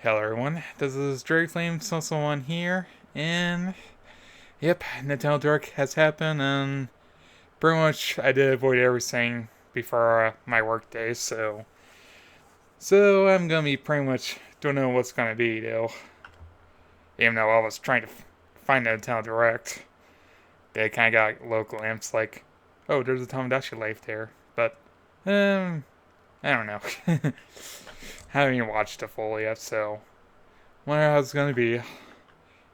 Hello everyone, this is Drake Flame One here, and yep, Nintendo Direct has happened, and pretty much I did avoid everything before my work day, so I'm gonna be pretty much don't know what's gonna be though. Even though I was trying to find Nintendo Direct, they kind of got local imps like, oh, there's a Tomodachi Life there, but I don't know. Haven't even watched it full yet, so wonder how it's gonna be.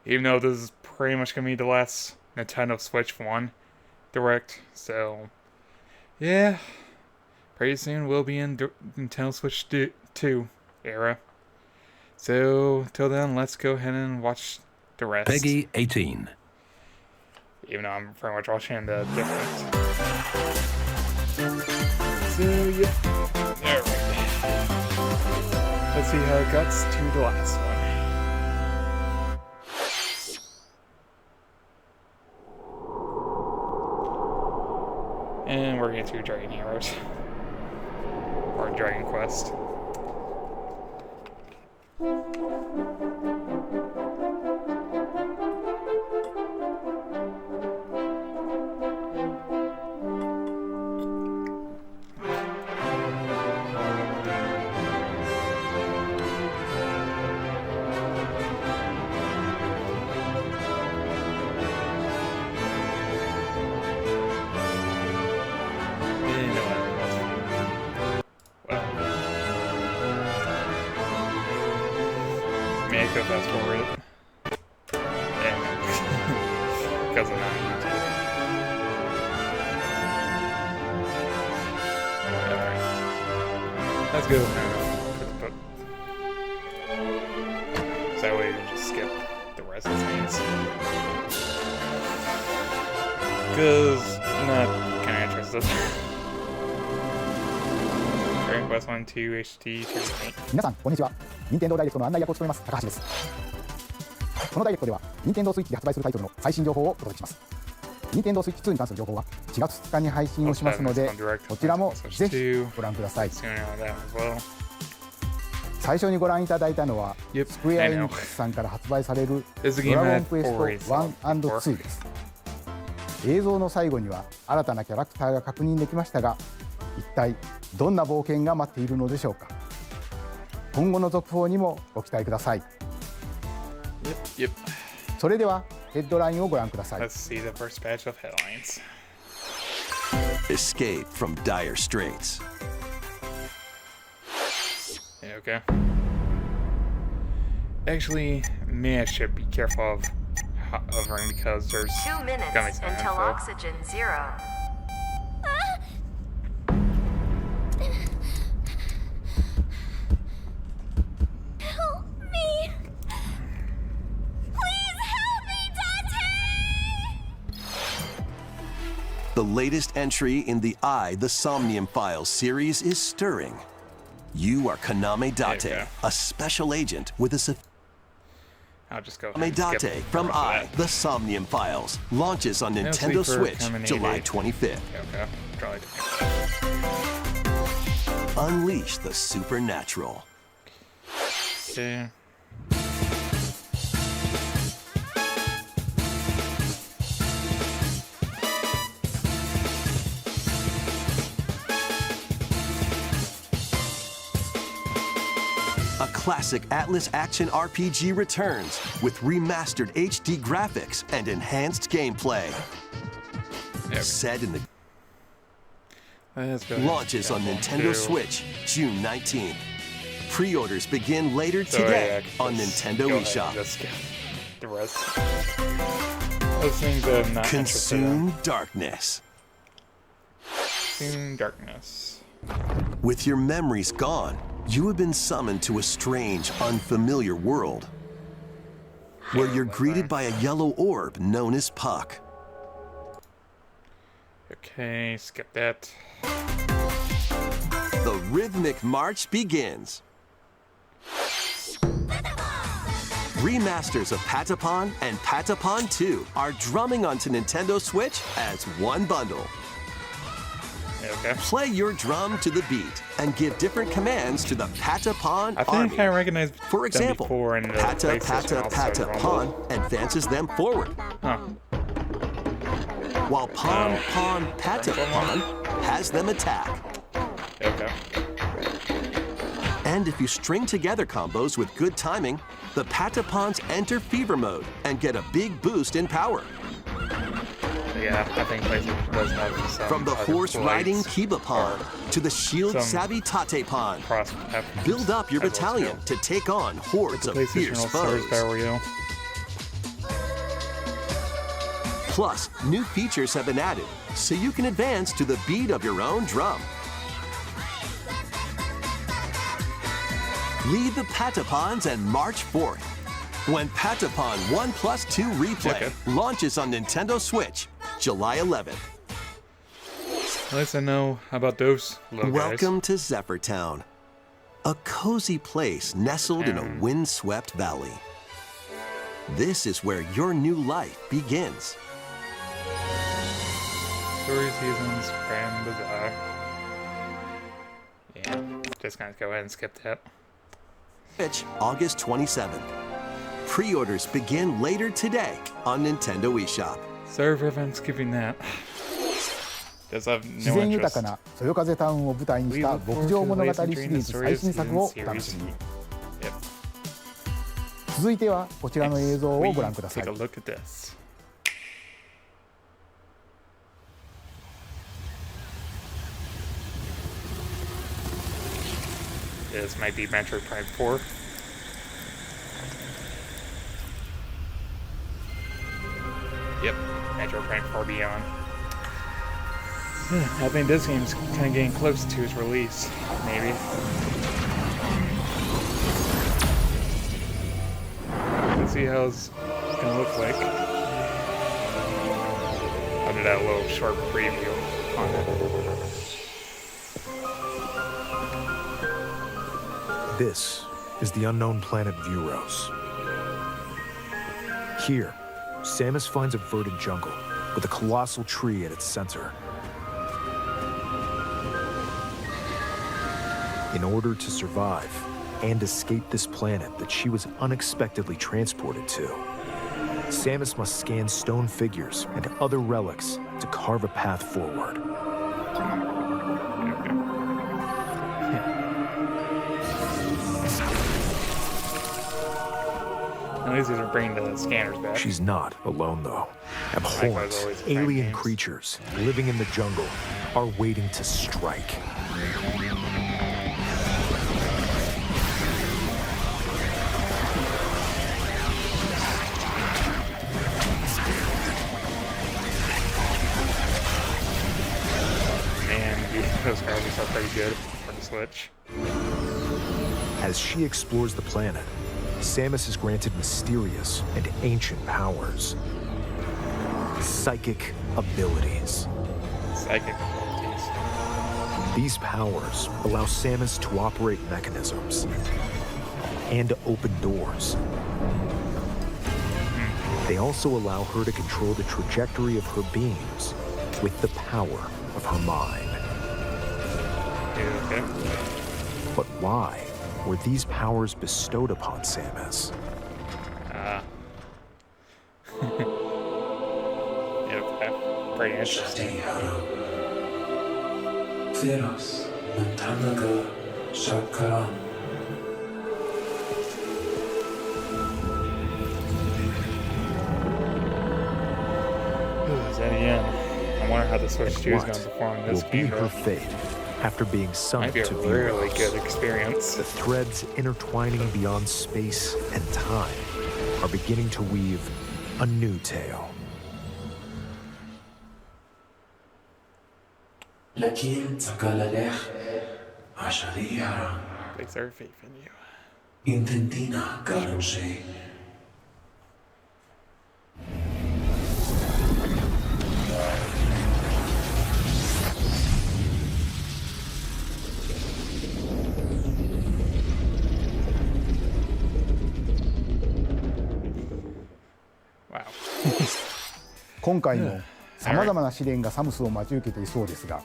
Even though this is pretty much gonna be the last Nintendo Switch 1 Direct, so yeah, pretty soon we'll be in Nintendo Switch 2 era. So till then, let's go ahead and watch the rest. Peggy 18. Even though I'm pretty much watching the different. So yeah. Let's see how it gets to the last one. And we're going to do Dragon Heroes. Or Dragon Quest. Make a fast forward it. Yeah, because I'm not on YouTube. Alright. Let's go now. So that way we can just skip the rest of the scenes. Because I'm not kind of interested. Dragon Quest 1, 2, HD, 3, 皆さんこんにちは。任天堂ダイレクトの案内役を務めます高橋です。このダイレクトでは任天堂スイッチで発売するタイトルの最新情報をお届けします。任天堂スイッチ2に関する情報は4月2日に配信をしますので、こちらもぜひご覧ください。最初にご覧いただいたのはスクエア・エニックスさんから発売されるドラゴンクエスト 1&2 です。映像の最後には新たなキャラクターが確認できましたが、一体どんな冒険が待っているのでしょうか。今後の続報にもご期待ください。それではヘッドラインをご覧ください。Let's see the first batch of headlines. Escape from dire straits. Yeah, okay. Actually, maybe I should be careful of hovering because there's 2 minutes until oxygen 0. The latest entry in the The Somnium Files series is stirring. You are Kaname Date, a special agent with a I'll just go Kaname Date from The Somnium Files launches on Nintendo Switch July 25th. Unleash the supernatural. Okay. A classic Atlas action RPG returns with remastered HD graphics and enhanced gameplay. Set in the launches on Nintendo Switch June 19th. Pre-orders begin later today on Nintendo eShop. The rest. Those things I'm not Consume darkness. Consume darkness. With your memories gone, you have been summoned to a strange, unfamiliar world, where you're greeted by a yellow orb known as Puck. Okay, skip that. The rhythmic march begins. Remasters of Patapon and Patapon 2 are drumming onto Nintendo Switch as one bundle. Okay. Play your drum to the beat and give different commands to the Patapon I army. think I recognized For example, them before in the Pata PlayStation Pata also Patapon Rumble. advances them forward, Huh. while Pon Pon Patapon has them attack. Okay. And if you string together combos with good timing, the Patapons enter fever mode and get a big boost in power. Yeah, I think PlayStation does have some. From the other horse-riding flights Kibapon to the some shield-savvy Tatepon, cross build up your as well, battalion too. to take on hordes of PlayStation fierce All-Stars foes. Battle Royale. Plus, new features have been added, so you can advance to the beat of your own drum. Lead the Patapons and march forth. When Patapon 1+2 Replay launches on Nintendo Switch, July 11th. At least I know about those little guys. Welcome to Zephyr Town, a cozy place nestled in a windswept valley. This is where your new life begins. Story Seasons, Grand Bazaar. Yeah, just gonna go ahead and skip that. Switch, August 27th. Pre-orders begin later today on Nintendo eShop. Sorry if I'm skipping that. Just have 自 no 然豊 interest. かなそよ風タウンを舞台にし We た look 牧 forward 場 to 物語 Lace シ and リ Dream ー the ズ Story 最 of 新作を Season お楽しみに。 Yep. 続いてはこちらの映像を We ご覧ください take a。look at this. This might be Metroid Prime 4. Yep, Metroid Prime 4 Beyond. I think this game's kind of getting close to its release, maybe. Let's see how it's gonna look like. I'll do that little short preview on it. This is the unknown planet Vuros. Here, Samus finds a verdant jungle with a colossal tree at its center. In order to survive and escape this planet that she was unexpectedly transported to, Samus must scan stone figures and other relics to carve a path forward. At least these are bringing the scanners back. She's not alone, though. Likewise, Abhorrent, always the same alien games. creatures living in the jungle are waiting to strike. Man, those graphics are pretty good for the Switch. As she explores the planet, Samus is granted mysterious and ancient powers. Psychic abilities. Psychic abilities. These powers allow Samus to operate mechanisms and to open doors. They also allow her to control the trajectory of her beams with the power of her mind. Okay. But why were these powers bestowed upon Samus? Yep, pretty interesting. Zeros, Matanaga, Shakaran. Is that the end? I wonder how the Switch 2 is What going to perform in this will be game. her Though. fate after being Might summoned be a to really Vuros? good experience. The threads intertwining beyond space and time are beginning to weave a new tale. Lakin Sakalalech, Ashariara, Place our faith in you. Intentina Karunse. Wow. 今回もさまざまな試練がサムスを待ち受けていそうですが、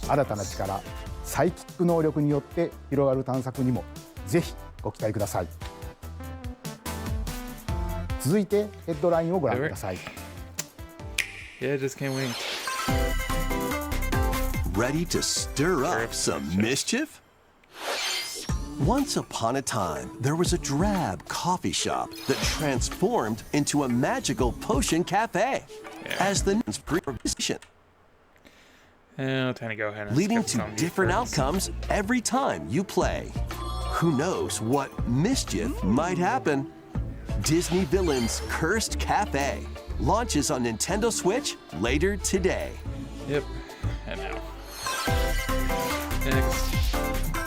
新たな力、サイキック能力によって広がる探索にもぜひご期待ください。続いてヘッドラインをご覧ください。Yeah, just can't wait. Ready to stir up some mischief? Once upon a time, there was a drab coffee shop that transformed into a magical potion cafe as the position, I'll tend to go ahead and leading skip to some different first. outcomes every time you play. Who knows what mischief might happen? Disney Villains Cursed Cafe launches on Nintendo Switch later today. Yep, and now. Next.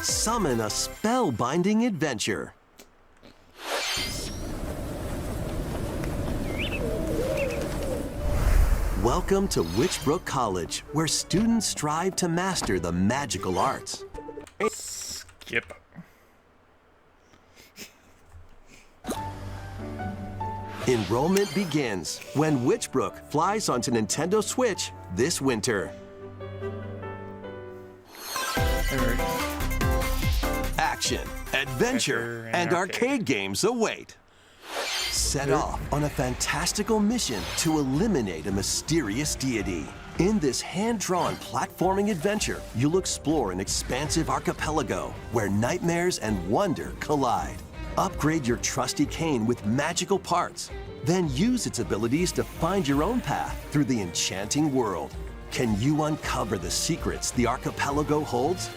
Summon a spellbinding adventure. Welcome to Witchbrook College, where students strive to master the magical arts. Skip. Enrollment begins when Witchbrook flies onto Nintendo Switch this winter. Alright. Action, adventure, and arcade games await. Set off on a fantastical mission to eliminate a mysterious deity. In this hand-drawn platforming adventure, you'll explore an expansive archipelago where nightmares and wonder collide. Upgrade your trusty cane with magical parts, then use its abilities to find your own path through the enchanting world. Can you uncover the secrets the archipelago holds?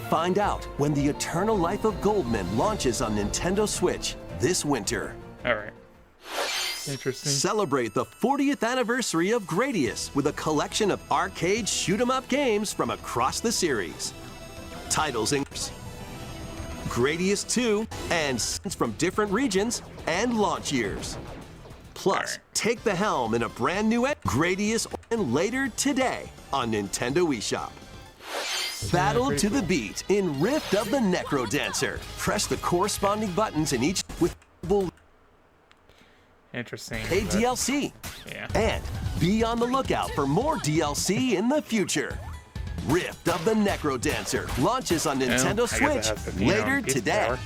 Find out when the Eternal Life of Goldman launches on Nintendo Switch this winter. Alright. Interesting. Celebrate the 40th anniversary of Gradius with a collection of arcade shoot-'em-up games from across the series. Titles include Gradius 2 and from different regions and launch years. Plus, take the helm in a brand new Gradius and later today on Nintendo eShop. Battle to the beat in Rift of the Necro Dancer. Press the corresponding buttons in each with Interesting. paid DLC. Yeah. And be on the lookout for more DLC in the future. Rift of the Necro Dancer launches on Nintendo I guess it Switch has 15 later on each today. tower.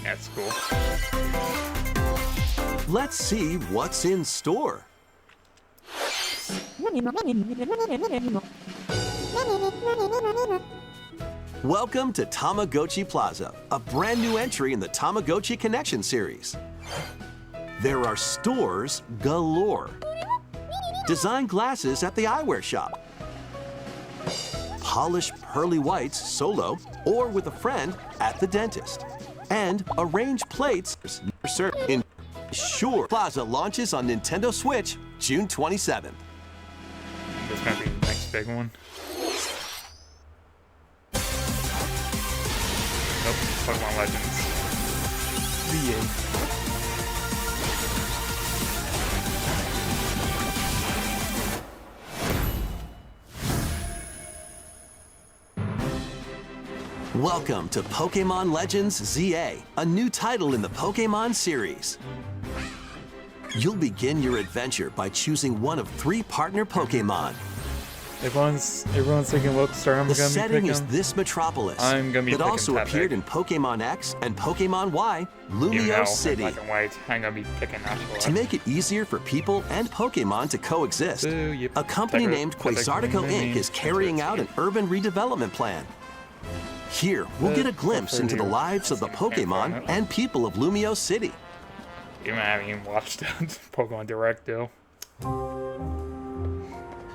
That's cool. Let's see what's in store. Welcome to Tamagotchi Plaza, a brand new entry in the Tamagotchi Connection series. There are stores galore. Design glasses at the eyewear shop. Polish pearly whites solo or with a friend at the dentist. And arrange plates served in Sure Plaza launches on Nintendo Switch June 27th. This might be the next big one. Nope, Pokemon Legends. VA. Welcome to Pokemon Legends ZA, a new title in the Pokemon series. You'll begin your adventure by choosing one of 3 partner Pokemon. Everyone's taking a look. Sorry, I'm The gonna be setting picking. is this metropolis. I'm gonna be It picking also Tepig. appeared in Pokemon X and Pokemon Y, Even Lumio though City. in black and white, I'm gonna be picking that. To make it easier for people and Pokemon to coexist, Yep. a company Tepig- named Tepig Quasartico Mini. Inc. is carrying out an urban redevelopment plan. Here, we'll get a glimpse into the lives of the Pokemon and people of Lumio City. Even I haven't even watched Pokemon Direct though.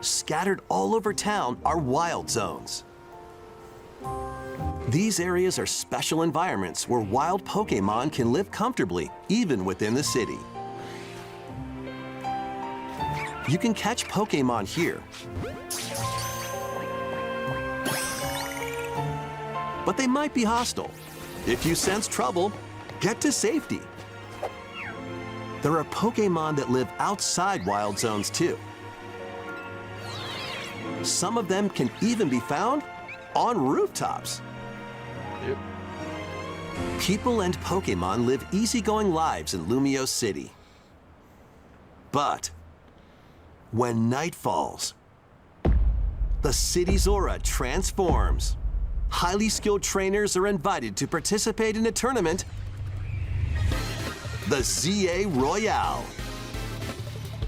Scattered all over town are wild zones. These areas are special environments where wild Pokemon can live comfortably, even within the city. You can catch Pokemon here, but they might be hostile. If you sense trouble, get to safety. There are Pokemon that live outside wild zones too. Some of them can even be found on rooftops. Yep. People and Pokemon live easygoing lives in Lumio City. But when night falls, the city's aura transforms. Highly skilled trainers are invited to participate in a tournament, the ZA Royale.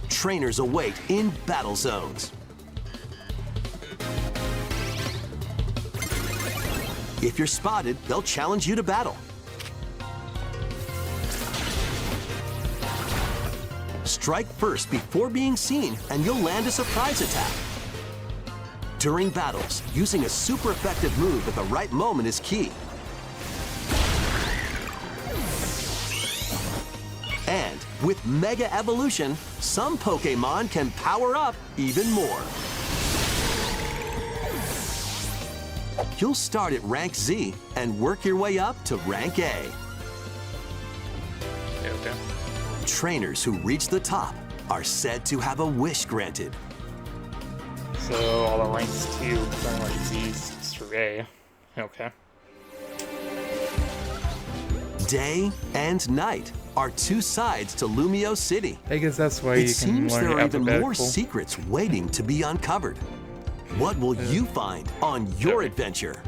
Trainers await in battle zones. If you're spotted, they'll challenge you to battle. Strike first before being seen, and you'll land a surprise attack. During battles, using a super effective move at the right moment is key. And with Mega Evolution, some Pokémon can power up even more. You'll start at rank Z and work your way up to rank A. Okay. Trainers who reach the top are said to have a wish granted. So all the ranks 2 from like Z's through A. Okay. Day and night are two sides to Lumio City. I guess that's why It you can seems learn there are even more alphabetical. secrets waiting to be uncovered. What will you find on your adventure?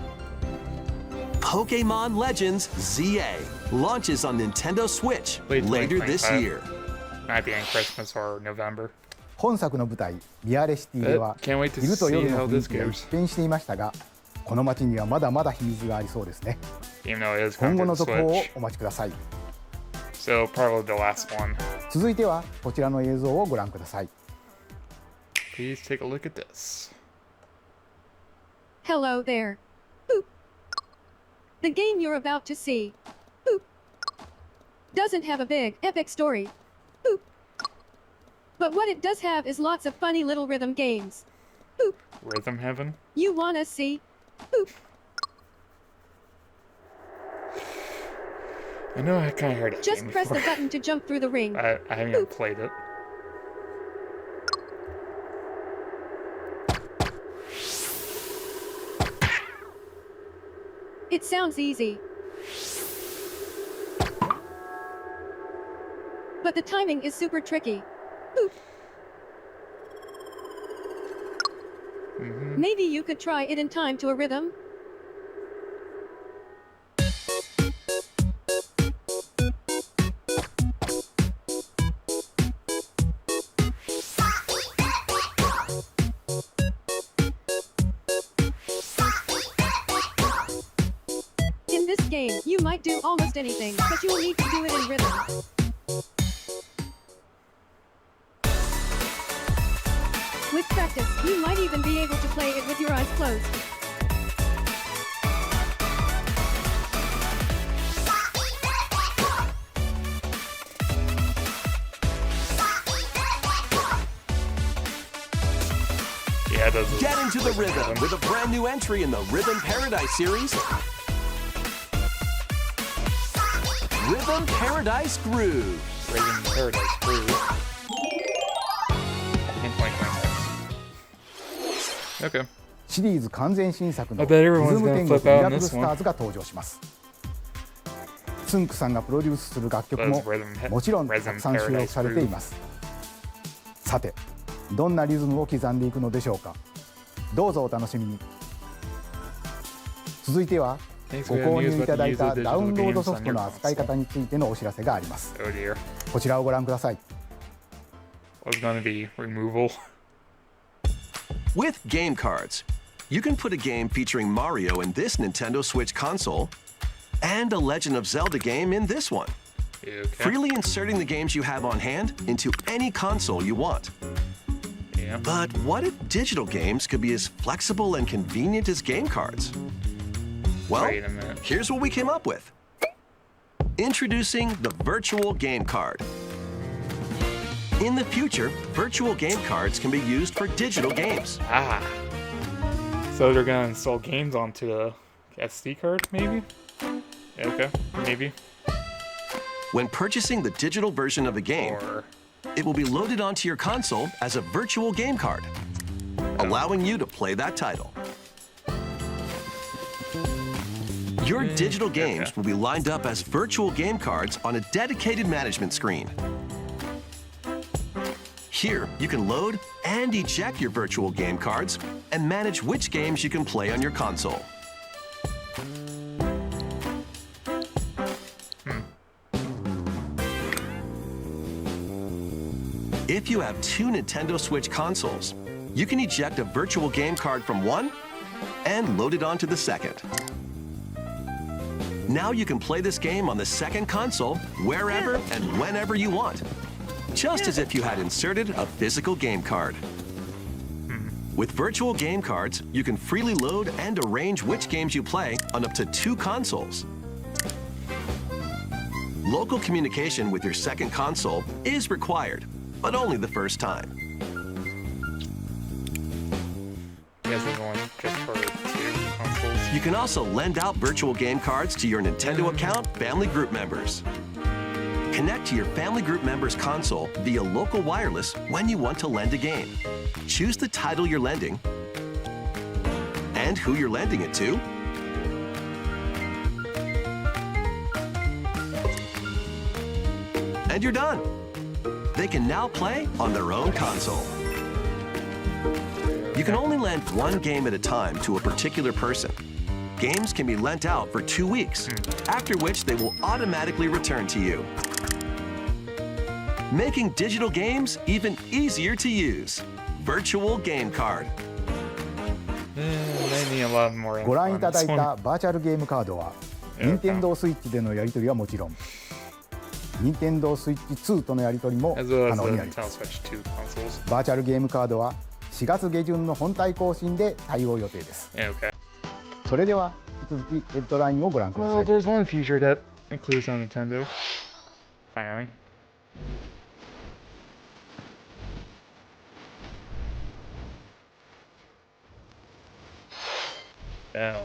Pokémon Legends ZA launches on Nintendo Switch Late later this 2025. year. Might be in Christmas or November. 本作の舞台リアレシティでは Can't wait to 昼と夜 see の how 雰囲 this 気が goes. 一変していましたが、この街にはまだまだ秘密がありそうですね。 Even though it is 今 coming 後 to の the 続報を Switch. お待ちください。 So probably the last one. 続いてはこちらの映像をご覧ください。 Please take a look at this. Hello there. Boop. The game you're about to see, boop, doesn't have a big, epic story, boop. But what it does have is lots of funny little rhythm games. Boop. Rhythm Heaven? You wanna see? Boop. I know I kind of heard it. Just press the button to jump through the ring. I haven't even played it. It sounds easy. But the timing is super tricky. Boop. Maybe you could try it in time to a rhythm. In this game, you might do almost anything, but you will need to do it in rhythm. With practice, you might even be able to play it with your eyes closed. Yeah, it does. Get into the rhythm with a brand new entry in the Rhythm Paradise series, Rhythm Paradise Groove. Rhythm Paradise Groove. In 2026. Okay. シリーズ完全新作の I リ bet ズ everyone's ム gonna 天 flip 国ミ out ラ on クル this スタ one. ーズが登場します。つんくさんがプロデュースする楽曲も Rhythm もちろんた Rhythm くさん収録されています。さて、どんなリズムを刻んでいくのでしょうか。どうぞお楽しみに。続いては Thanks ご for 購 the 入 news いた about だ the い use た of ダウ digital ンロード games ソ on フト your の扱い console. 方についてのお知らせがあります。 Oh dear. こちらをご覧ください。 Was gonna be removal. With game cards, you can put a game featuring Mario in this Nintendo Switch console and a Legend of Zelda game in this one. Okay. Freely inserting the games you have on hand into any console you want. Yeah. But what if digital games could be as flexible and convenient as game cards? Well, Wait a minute. here's what we came up with. Introducing the Virtual Game Card. In the future, virtual game cards can be used for digital games. Ah. So they're gonna install games onto a SD card, maybe? Okay, maybe. When purchasing the digital version of a game, Or it will be loaded onto your console as a virtual game card, allowing you to play that title. Your digital games will be lined up as virtual game cards on a dedicated management screen. Here, you can load and eject your virtual game cards and manage which games you can play on your console. If you have two Nintendo Switch consoles, you can eject a virtual game card from one and load it onto the second. Now you can play this game on the second console wherever and whenever you want, just as if you had inserted a physical game card. With virtual game cards, you can freely load and arrange which games you play on up to two consoles. Local communication with your second console is required, but only the first time. You can also lend out virtual game cards to your Nintendo account family group members. Connect to your family group members' console via local wireless when you want to lend a game. Choose the title you're lending and who you're lending it to. And you're done. They can now play on their own console. You can only lend one game at a time to a particular person. Games can be lent out for 2 weeks, after which they will automatically return to you. Making digital games even easier to use. Virtual Game Card. ご覧いただいたバーチャルゲームカードは、Nintendo Switch でのやり取りはもちろん、Nintendo Switch 2とのやり取りも可能になります。バーチャルゲームカードは4月下旬の本体更新で対応予定です。それでは引き続きヘッドラインをご覧ください。Well, there's one feature that includes on Nintendo. Finally. Oh.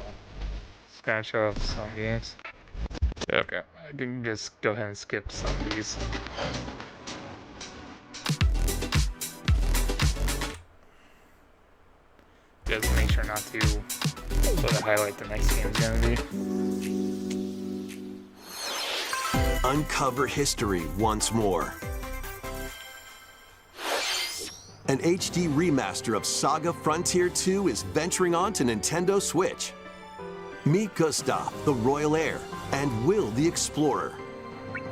It's gonna show up some games. Okay, I can just go ahead and skip some of these. Just make sure not to highlight the next game is gonna be. Uncover history once more. An HD remaster of Saga Frontier 2 is venturing on to Nintendo Switch. Meet Gustav, the royal heir, and Will, the explorer.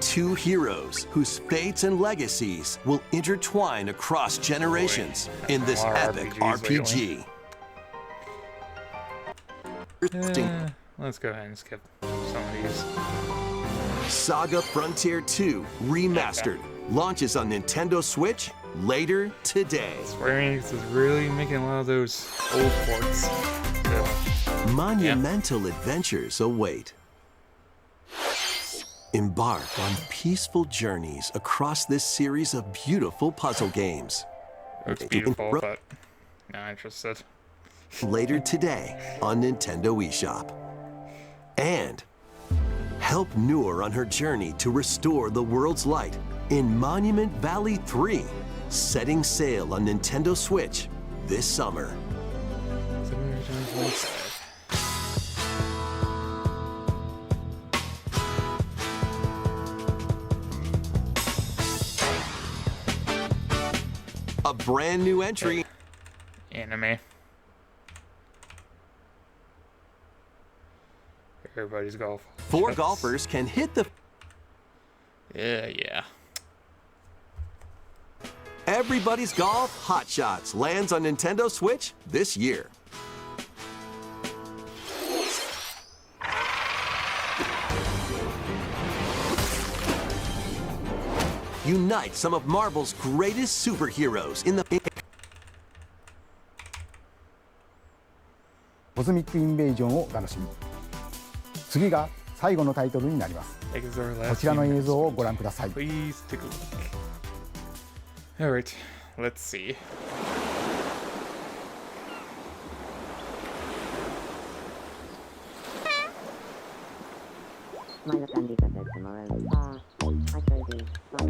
Two heroes whose fates and legacies will intertwine across generations in this epic RPG. Let's go ahead and skip some of these. Saga Frontier 2 Remastered launches on Nintendo Switch later today. Square Enix is really making a lot of those old ports. So, monumental adventures await. Embark on peaceful journeys across this series of beautiful puzzle games. Looks beautiful, but not interested. Later today on Nintendo eShop. And help Noor on her journey to restore the world's light in Monument Valley 3, setting sail on Nintendo Switch this summer. A brand new entry. Anime. Everybody's golf. Four golfers can hit the... Yeah. Everybody's Golf Hot Shots lands on Nintendo Switch this year. Unite some of Marvel's greatest superheroes in the... コズミックインベージョンをお楽しみ。次が最後のタイトルになります。こちらの映像をご覧ください。 Please take a look. Alright, let's see. It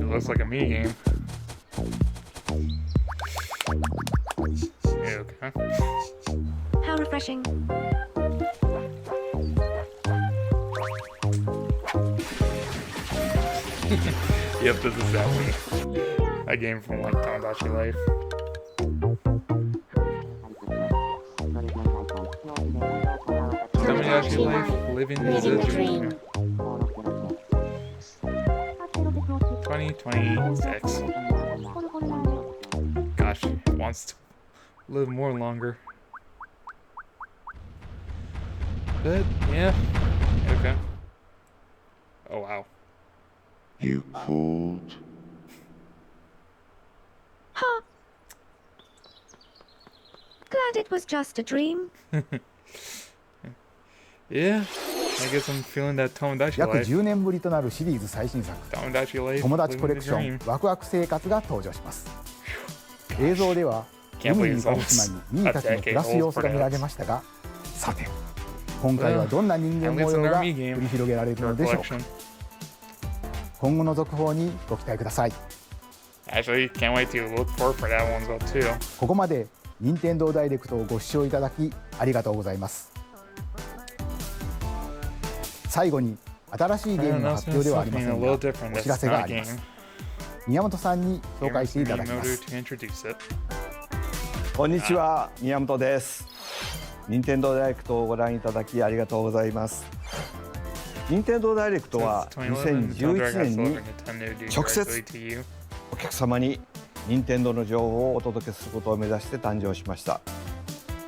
looks like a mini game. Okay. How refreshing. Yep, this is that one. a game from like Tomodachi Life. Tomodachi Life, living is a dream. 2026. Gosh, it wants to live more longer. But yeah, okay. Oh wow. You called? Huh. Glad it was just a dream. Yeah, I guess I'm feeling that Tomodachi 約 Life.10年ぶりとなるシリーズ最新作 Tomodachi Life. 友達コレ living ク the ション dream. ワクワク生活が登場します。映像では Can't 海 believe に it's 浮かぶ島 almost にミ a ーたちの暮ら decade す様 old 子 for が見られ that. ましたが、さて今回はどんな人間模様が繰り広げられるのでしょうか。 Collection. 今後の続報にご期待ください。 Actually, can't wait to look forward for that one as well too. ここまで任天堂ダイレクトをご視聴いただきありがとうございます。最後に新しいゲームの発表ではありませんが、お知らせがあります。宮本さんに紹介していただきます。こんにちは、宮本です。任天堂ダイレクトをご覧いただきありがとうございます。任天堂ダイレクトは2011年に直接お客様に任天堂の情報をお届けすることを目指して誕生しました。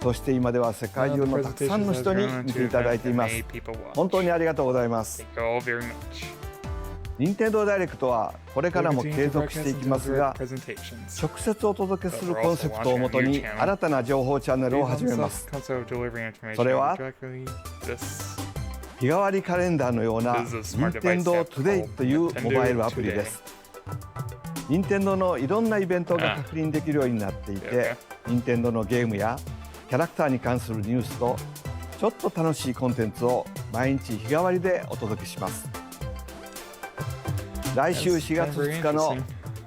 そして今では世界中のたくさんの人に見ていただいています。本当にありがとうございます。任天堂ダイレクトはこれからも継続していきますが、直接お届けするコンセプトをもとに新たな情報チャンネルを始めます。それは日替わりカレンダーのような任天堂トゥデイというモバイルアプリです。任天堂のいろんなイベントが確認できるようになっていて、任天堂のゲームやキャラクターに関するニュースとちょっと楽しいコンテンツを毎日日替わりでお届けします。来週4月2日の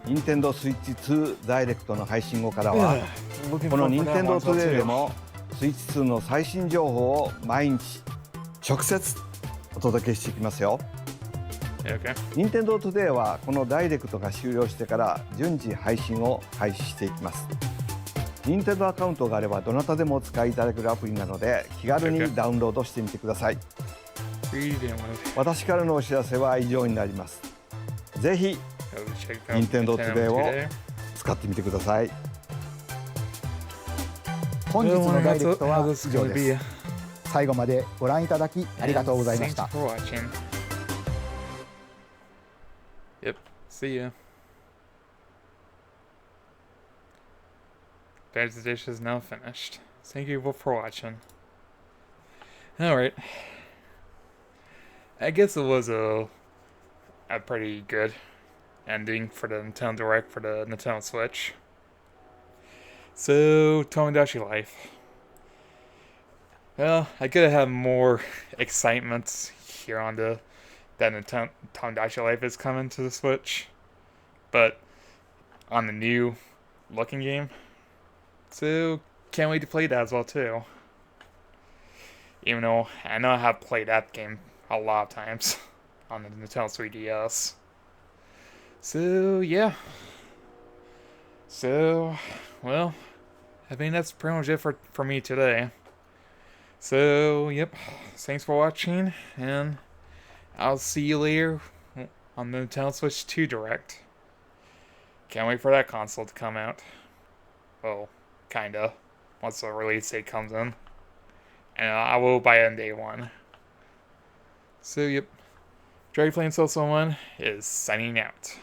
任天堂スイッチ2ダイレクトの配信後からは、この任天堂トゥデイでもスイッチ2の最新情報を毎日直接お届けしていきますよ。任天堂トゥデイはこのダイレクトが終了してから順次配信を開始していきます。任天堂アカウントがあればどなたでもお使いいただけるアプリなので気軽にダウンロードしてみてください。私からのお知らせは以上になります。ぜひ任天堂トゥデイを使ってみてください。本日のダイレクトは以上です。最後までご覧いただきありがとうございました。Yep. See ya. There's the dish is now finished. Thank you for watching. Alright. I guess it was a pretty good ending for the Nintendo Direct for the Nintendo Switch. So, Tomodachi Life. Well, I could have had more excitement here on that Nintendo Tomodachi Life is coming to the Switch, but on the new looking game. So, can't wait to play that as well too. Even though I know I have played that game a lot of times on the Nintendo 3DS. So, yeah. So, well, I think that's pretty much it for me today. So, yep, thanks for watching, and I'll see you later on the Nintendo Switch 2 Direct. Can't wait for that console to come out. Well, kinda. Once the release date comes in. And I will buy it on day one. So, yep. Dragonflame Social 1 is signing out.